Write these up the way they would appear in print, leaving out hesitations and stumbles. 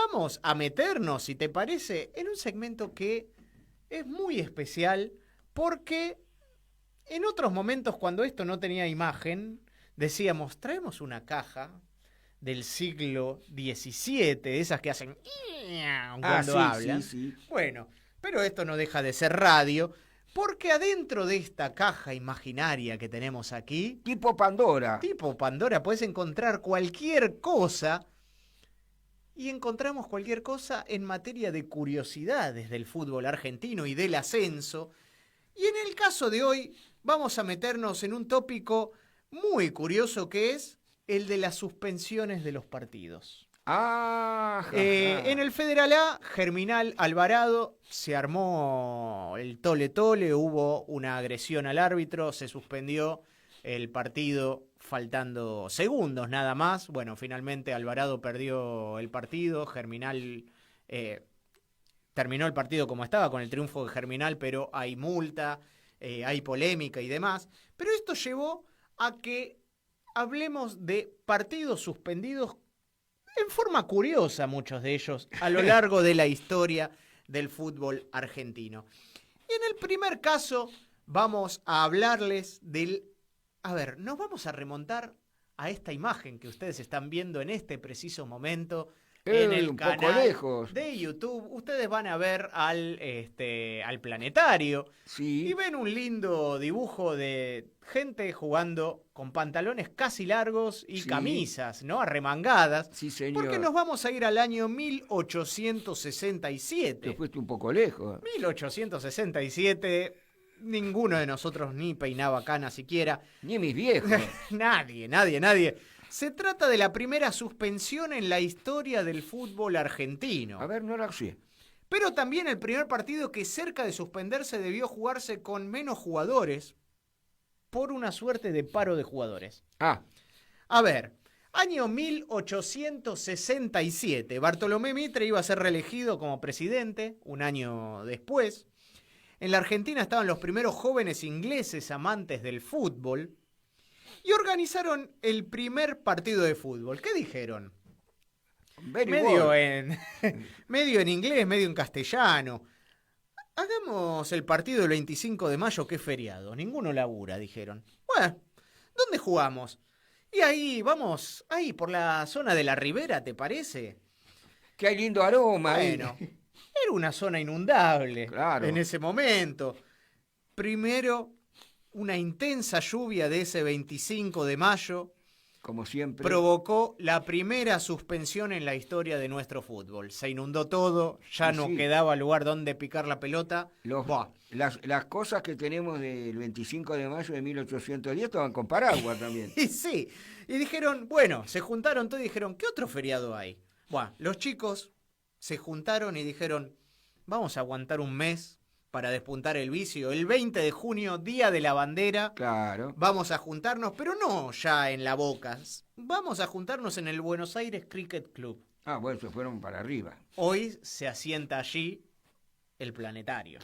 vamos a meternos, si te parece, en un segmento que es muy especial porque en otros momentos, cuando esto no tenía imagen, decíamos, traemos una caja del siglo XVII, esas que hacen cuando hablan. Sí. Bueno, pero esto no deja de ser radio, porque adentro de esta caja imaginaria que tenemos aquí, Tipo Pandora. tipo Pandora, puedes encontrar cualquier cosa. Y encontramos cualquier cosa en materia de curiosidades del fútbol argentino y del ascenso. Y en el caso de hoy vamos a meternos en un tópico muy curioso que es el de las suspensiones de los partidos. En el Federal A, Germinal Alvarado, se armó el tole-tole, hubo una agresión al árbitro, se suspendió el partido faltando segundos nada más. Bueno, finalmente Alvarado perdió el partido, Germinal terminó el partido como estaba, con el triunfo de Germinal, pero hay multa, hay polémica y demás. Pero esto llevó a que hablemos de partidos suspendidos en forma curiosa, muchos de ellos, a lo largo de la historia del fútbol argentino. Y en el primer caso vamos a hablarles del... A ver, nos vamos a remontar a esta imagen que ustedes están viendo en este preciso momento en el canal de YouTube. Ustedes van a ver al planetario y ven un lindo dibujo de gente jugando con pantalones casi largos y camisas, ¿no? Arremangadas. Sí, señor. Porque nos vamos a ir al año 1867. Te fuiste un poco lejos. 1867... Ninguno de nosotros ni peinaba cana siquiera. Ni mis viejos. Nadie. Se trata de la primera suspensión en la historia del fútbol argentino. A ver, no la sé. Pero también el primer partido que cerca de suspenderse debió jugarse con menos jugadores por una suerte de paro de jugadores. A ver, año 1867. Bartolomé Mitre iba a ser reelegido como presidente un año después. En la Argentina estaban los primeros jóvenes ingleses amantes del fútbol y organizaron el primer partido de fútbol. ¿Qué dijeron? Medio en inglés, medio en castellano. Hagamos el partido del 25 de mayo, que es feriado. Ninguno labura, dijeron. Bueno, ¿dónde jugamos? Y ahí, vamos, ahí por la zona de la Ribera, ¿te parece? Qué lindo aroma. Bueno. Era una zona inundable en ese momento. Primero, una intensa lluvia de ese 25 de mayo, como siempre, provocó la primera suspensión en la historia de nuestro fútbol. Se inundó todo, ya no quedaba lugar donde picar la pelota. Las cosas que tenemos del 25 de mayo de 1810 estaban con paraguas también. Y sí, y dijeron, bueno, se juntaron todos y dijeron, ¿qué otro feriado hay? Bueno, los chicos se juntaron y dijeron, vamos a aguantar un mes para despuntar el vicio. El 20 de junio, Día de la Bandera, vamos a juntarnos, pero no ya en la Boca. Vamos a juntarnos en el Buenos Aires Cricket Club. Bueno, se fueron para arriba. Hoy se asienta allí el planetario.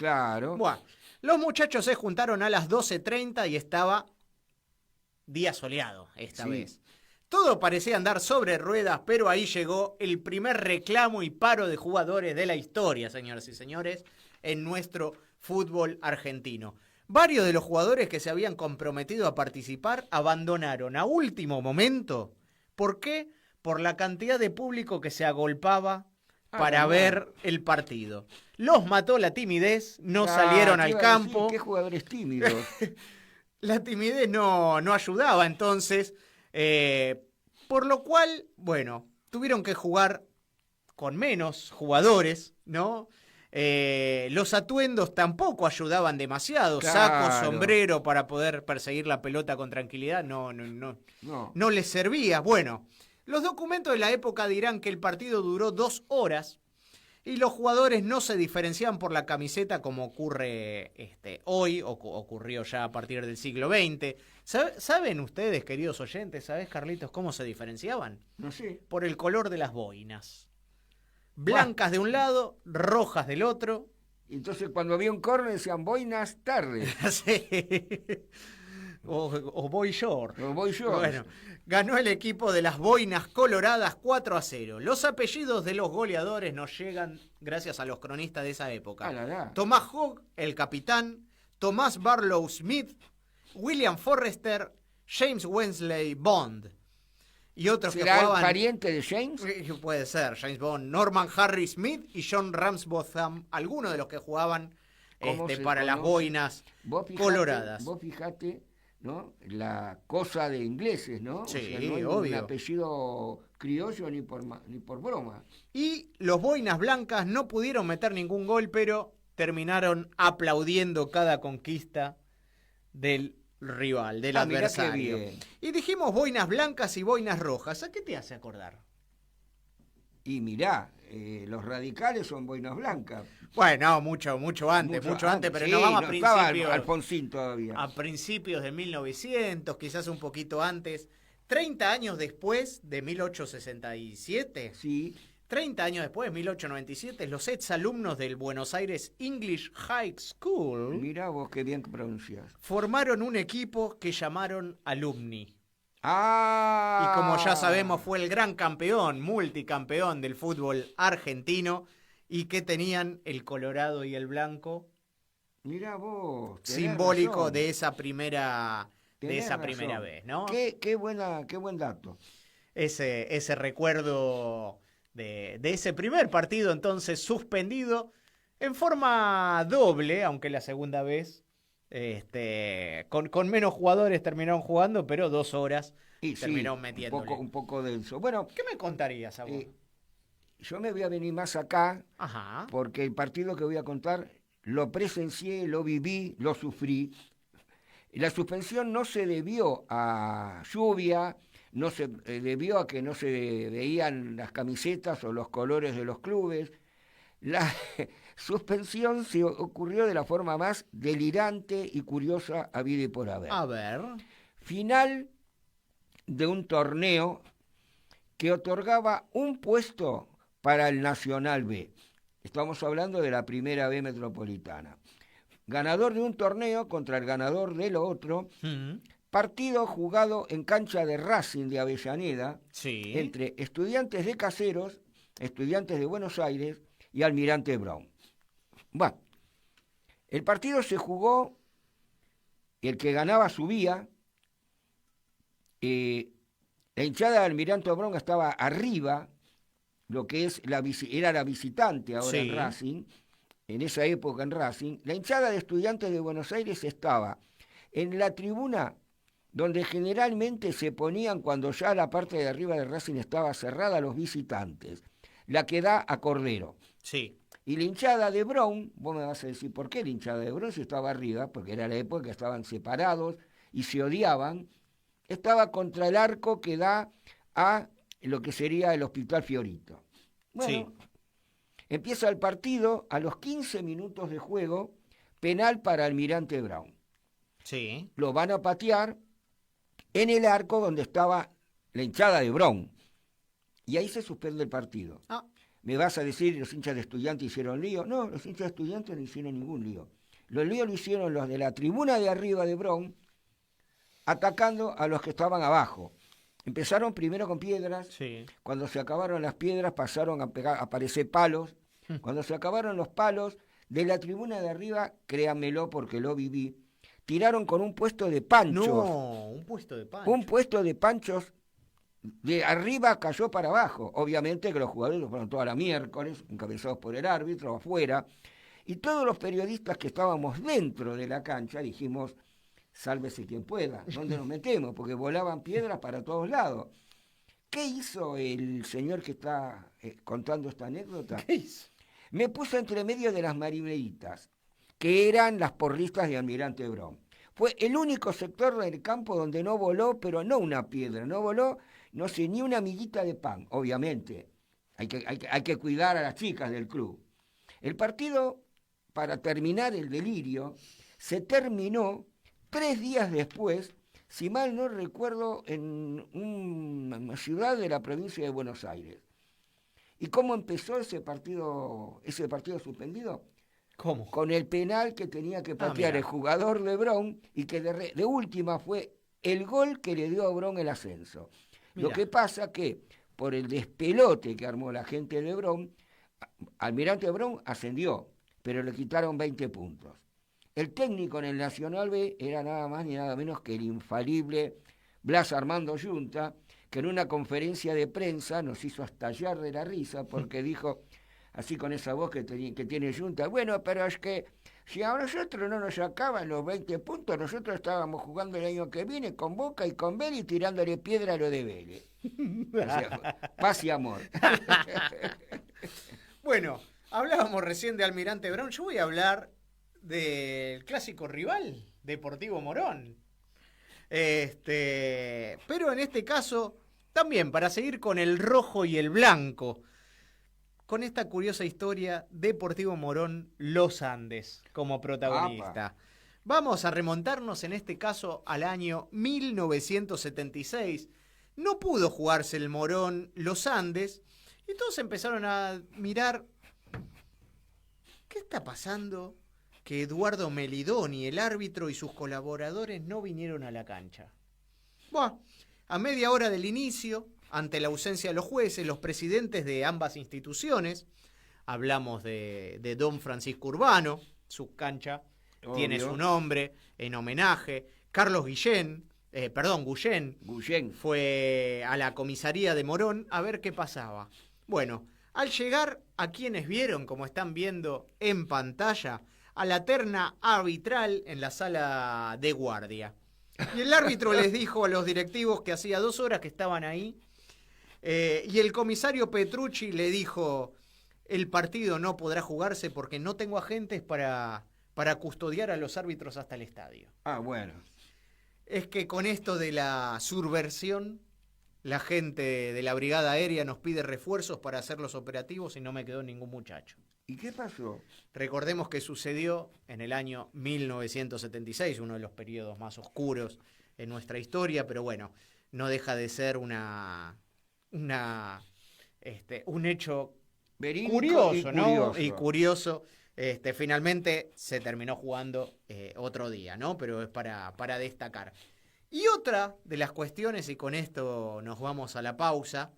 Bueno, los muchachos se juntaron a las 12:30 y estaba día soleado esta vez. Todo parecía andar sobre ruedas, pero ahí llegó el primer reclamo y paro de jugadores de la historia, señoras y señores, en nuestro fútbol argentino. Varios de los jugadores que se habían comprometido a participar abandonaron a último momento. ¿Por qué? Por la cantidad de público que se agolpaba para ver el partido. Los mató la timidez, no salieron al campo. ¿Qué jugadores tímidos? La timidez no ayudaba, entonces... por lo cual, bueno, tuvieron que jugar con menos jugadores, ¿no? Los atuendos tampoco ayudaban demasiado. Saco, sombrero para poder perseguir la pelota con tranquilidad no les servía. Bueno, los documentos de la época dirán que el partido duró 2 horas y los jugadores no se diferenciaban por la camiseta como ocurre hoy, o ocurrió ya a partir del siglo XX. ¿Saben ustedes, queridos oyentes, sabés, Carlitos, cómo se diferenciaban? No sé. Por el color de las boinas. Blancas de un lado, rojas del otro. Entonces cuando había un córner decían boinas tarde. Sí. o Boy Shore. O Boy Shore. Bueno, ganó el equipo de las Boinas Coloradas 4-0. Los apellidos de los goleadores nos llegan gracias a los cronistas de esa época. Ah, la. Tomás Hogg, el capitán, Tomás Barlow Smith, William Forrester, James Wensley Bond. Y otros que ¿Será jugaban... el pariente de James? Puede ser, James Bond, Norman Harry Smith y John Ramsbotham, algunos de los que jugaban para las Boinas Coloradas. Vos fijate, ¿no? La cosa de ingleses, ¿no? Sí, o sea, no hay obvio. un apellido criollo ni por broma. Y los Boinas Blancas no pudieron meter ningún gol, pero terminaron aplaudiendo cada conquista del rival, del adversario. Mirá qué bien. Y dijimos Boinas Blancas y Boinas Rojas. ¿A qué te hace acordar? Y mirá, los radicales son boinas blancas. Bueno, mucho antes, pero sí, no vamos a estaba principios. Alfonsín todavía. A principios de 1900, quizás un poquito antes. 30 años después de 1867. Sí. 30 años después, 1897, los exalumnos del Buenos Aires English High School Mirá vos qué bien pronunciás. formaron un equipo que llamaron Alumni. ¡Ah! Y como ya sabemos, fue el gran campeón, multicampeón del fútbol argentino, y que tenían el colorado y el blanco, Mirá vos. simbólico razón. de esa primera Razón. vez, ¿no? Qué buen dato. Ese recuerdo de ese primer partido entonces suspendido en forma doble, aunque la segunda vez con menos jugadores terminaron jugando, pero 2 horas Y terminaron sí, metiéndole. un poco denso. Bueno, ¿Qué me contarías a vos? yo me voy a venir más acá Ajá. porque el partido que voy a contar lo presencié, lo viví, lo sufrí. La suspensión no se debió a lluvia, no se debió a que no se veían las camisetas o los colores de los clubes. La suspensión se ocurrió de la forma más delirante y curiosa habida y por haber. A ver. Final de un torneo que otorgaba un puesto para el Nacional B. Estamos hablando de la Primera B Metropolitana. Ganador de un torneo contra el ganador del otro. Partido jugado en cancha de Racing de Avellaneda, Sí. entre Estudiantes de Caseros, Estudiantes de Buenos Aires y Almirante Brown. Bueno, el partido se jugó, el que ganaba subía, la hinchada de Almirante Brown estaba arriba, lo que es era la visitante ahora en Racing, en esa época en Racing. La hinchada de Estudiantes de Buenos Aires estaba en la tribuna donde generalmente se ponían cuando ya la parte de arriba de Racing estaba cerrada los visitantes, la que da a Cordero. Sí. Y la hinchada de Brown, vos me vas a decir, ¿por qué la hinchada de Brown si estaba arriba? Porque era la época que estaban separados y se odiaban. Estaba contra el arco que da a lo que sería el Hospital Fiorito. Bueno, sí. Empieza el partido, a los 15 minutos de juego, penal para Almirante Brown. Sí. Lo van a patear en el arco donde estaba la hinchada de Brown. Y ahí se suspende el partido. Ah. ¿Me vas a decir los hinchas de Estudiantes hicieron lío? No, los hinchas de Estudiantes no hicieron ningún lío. Los líos lo hicieron los de la tribuna de arriba de Brown, atacando a los que estaban abajo. Empezaron primero con piedras. Sí. Cuando se acabaron las piedras pasaron a aparecer palos. Cuando se acabaron los palos, de la tribuna de arriba, créanmelo porque lo viví, tiraron con un puesto de panchos. No, un puesto de panchos. Un puesto de panchos de arriba cayó para abajo. Obviamente que los jugadores fueron toda la miércoles, encabezados por el árbitro, afuera. Y todos los periodistas que estábamos dentro de la cancha dijimos, sálvese quien pueda, ¿dónde nos metemos? Porque volaban piedras para todos lados. ¿Qué hizo el señor que está contando esta anécdota? ¿Qué hizo? Me puso entre medio de las marineritas, que eran las porristas de Almirante Brown. Fue el único sector del campo donde no voló, pero no una piedra, no voló, no sé, ni una miguita de pan, obviamente. Hay que cuidar a las chicas del club. El partido, para terminar el delirio, se terminó 3 días después, si mal no recuerdo, en una ciudad de la provincia de Buenos Aires. ¿Y cómo empezó ese partido suspendido? ¿Cómo? con el penal que tenía que patear Mirá. el jugador LeBron y que de última fue el gol que le dio a LeBron el ascenso. Lo Mirá. que pasa que por el despelote que armó la gente de LeBron, Almirante Brown ascendió, pero le quitaron 20 puntos. El técnico en el Nacional B era nada más ni nada menos que el infalible Blas Armando Yunta, que en una conferencia de prensa nos hizo estallar de la risa porque dijo, así con esa voz que tiene Yunta, bueno, pero es que si a nosotros no nos sacaban los 20 puntos, nosotros estábamos jugando el año que viene con Boca y con Vélez tirándole piedra a lo de Vélez. O sea, paz y amor. Bueno, hablábamos recién de Almirante Brown. Yo voy a hablar del clásico rival, Deportivo Morón. Pero en este caso, también para seguir con el rojo y el blanco, con esta curiosa historia, Deportivo Morón, Los Andes, como protagonista. Apa. Vamos a remontarnos en este caso al año 1976. No pudo jugarse el Morón Los Andes y todos empezaron a mirar ¿qué está pasando? Que Eduardo Melidoni, el árbitro, y sus colaboradores no vinieron a la cancha. Bueno, a media hora del inicio, ante la ausencia de los jueces, los presidentes de ambas instituciones, hablamos de don Francisco Urbano, su cancha tiene su nombre en homenaje, Carlos Guillén fue a la comisaría de Morón a ver qué pasaba. Bueno, al llegar, a quienes vieron, como están viendo en pantalla, a la terna arbitral en la sala de guardia. Y el árbitro les dijo a los directivos que hacía 2 horas que estaban ahí, y el comisario Petrucci le dijo, el partido no podrá jugarse porque no tengo agentes para custodiar a los árbitros hasta el estadio. Ah, bueno. Es que con esto de la subversión, la gente de la Brigada Aérea nos pide refuerzos para hacer los operativos y no me quedó ningún muchacho. ¿Y qué pasó? Recordemos que sucedió en el año 1976, uno de los periodos más oscuros en nuestra historia, pero bueno, no deja de ser un hecho Verídico curioso, ¿no? curioso. Y curioso. Finalmente se terminó jugando otro día, ¿no? Pero es para destacar. Y otra de las cuestiones, y con esto nos vamos a la pausa,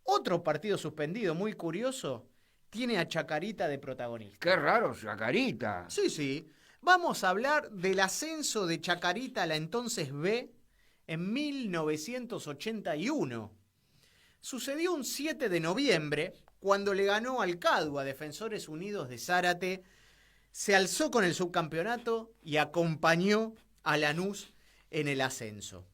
otro partido suspendido muy curioso, tiene a Chacarita de protagonista. Qué raro, Chacarita. Sí. Vamos a hablar del ascenso de Chacarita a la entonces B en 1981. Sucedió un 7 de noviembre, cuando le ganó al CADU a Defensores Unidos de Zárate, se alzó con el subcampeonato y acompañó a Lanús en el ascenso.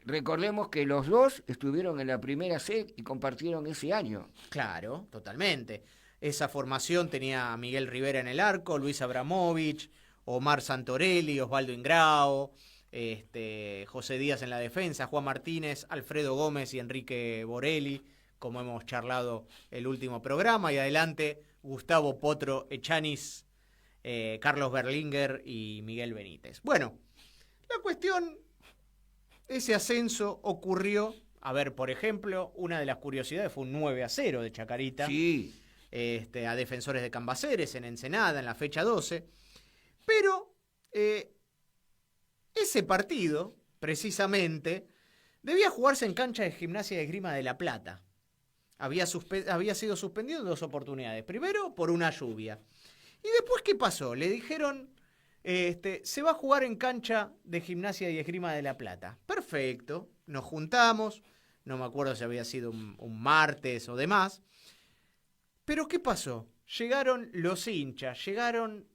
Recordemos que los dos estuvieron en la primera C y compartieron ese año. Claro, totalmente. Esa formación tenía a Miguel Rivera en el arco, Luis Abramovich, Omar Santorelli, Osvaldo Ingrao, José Díaz en la defensa, Juan Martínez, Alfredo Gómez y Enrique Borelli, como hemos charlado el último programa, y adelante Gustavo Potro Echanis, Carlos Berlinguer y Miguel Benítez. Bueno, la cuestión, ese ascenso ocurrió, a ver, por ejemplo, una de las curiosidades fue un 9-0 de Chacarita. Sí. A Defensores de Cambaceres en Ensenada en la fecha 12, pero ese partido, precisamente, debía jugarse en cancha de Gimnasia de Esgrima de La Plata. Había sido suspendido en 2 oportunidades. Primero, por una lluvia. ¿Y después qué pasó? Le dijeron, se va a jugar en cancha de Gimnasia y Esgrima de La Plata. Perfecto, nos juntamos, no me acuerdo si había sido un martes o demás. Pero ¿qué pasó? Llegaron los hinchas, llegaron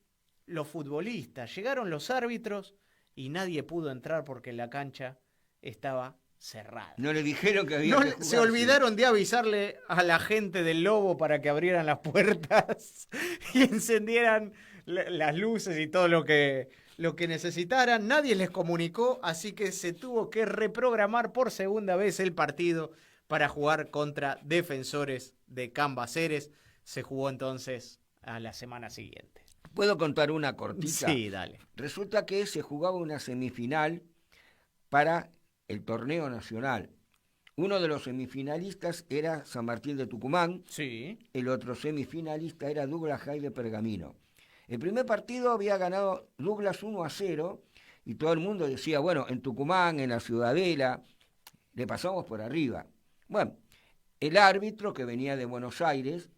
los futbolistas, llegaron los árbitros y nadie pudo entrar porque la cancha estaba cerrada. No le dijeron que había que jugarse. Se olvidaron de avisarle a la gente del Lobo para que abrieran las puertas y encendieran las luces y todo lo que necesitaran. Nadie les comunicó, así que se tuvo que reprogramar por segunda vez el partido para jugar contra Defensores de Cambaceres. Se jugó entonces a la semana siguiente. ¿Puedo contar una cortita? Sí, dale. Resulta que se jugaba una semifinal para el torneo nacional. Uno de los semifinalistas era San Martín de Tucumán. Sí. El otro semifinalista era Douglas High de Pergamino. El primer partido había ganado Douglas 1-0 y todo el mundo decía, bueno, en Tucumán, en la Ciudadela, le pasamos por arriba. Bueno, el árbitro que venía de Buenos Aires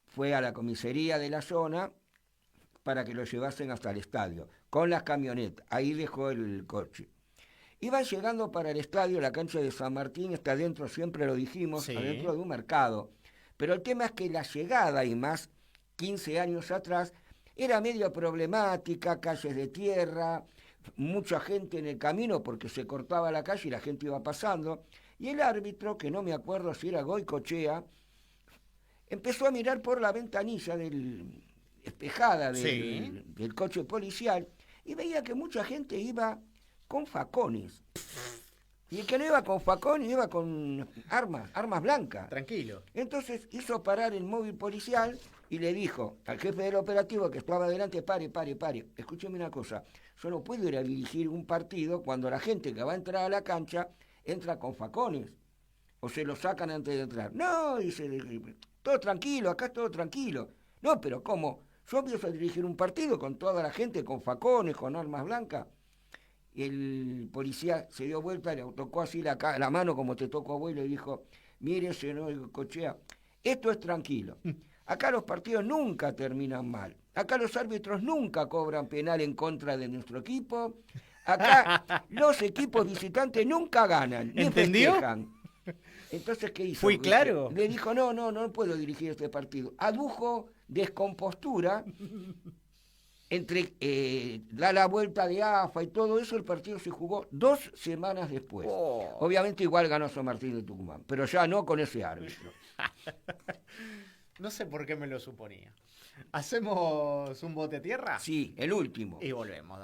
fue a la comisaría de la zona para que lo llevasen hasta el estadio, con las camionetas. Ahí dejó el coche. Iban llegando para el estadio, la cancha de San Martín está adentro, siempre lo dijimos, Sí. adentro de un mercado. Pero el tema es que la llegada, y más 15 años atrás, era medio problemática, calles de tierra, mucha gente en el camino porque se cortaba la calle y la gente iba pasando. Y el árbitro, que no me acuerdo si era Goicochea, empezó a mirar por la ventanilla espejada del coche policial y veía que mucha gente iba con facones. Y el que no iba con facones iba con armas blancas. Tranquilo. Entonces hizo parar el móvil policial y le dijo al jefe del operativo que estaba adelante, pare. Escúcheme una cosa, yo no puedo ir a dirigir un partido cuando la gente que va a entrar a la cancha entra con facones. O se lo sacan antes de entrar. No, dice, todo tranquilo, acá todo tranquilo. No, pero ¿cómo? Yo empiezo a dirigir un partido con toda la gente con facones, con armas blancas. Y el policía se dio vuelta, le tocó así la mano como te tocó a vos y le dijo, mire, señor Cochea, esto es tranquilo. Acá los partidos nunca terminan mal. Acá los árbitros nunca cobran penal en contra de nuestro equipo. Acá los equipos visitantes nunca ganan, ni ¿Entendió? festejan. Entonces, ¿qué hizo? ¿Fui claro? Le dijo, no puedo dirigir este partido. Adujo descompostura entre da la vuelta de AFA y todo eso. El partido se jugó 2 semanas después. Oh. Obviamente igual ganó San Martín de Tucumán, pero ya no con ese árbitro. No sé por qué me lo suponía. ¿Hacemos un bote tierra? Sí, el último. Y volvemos.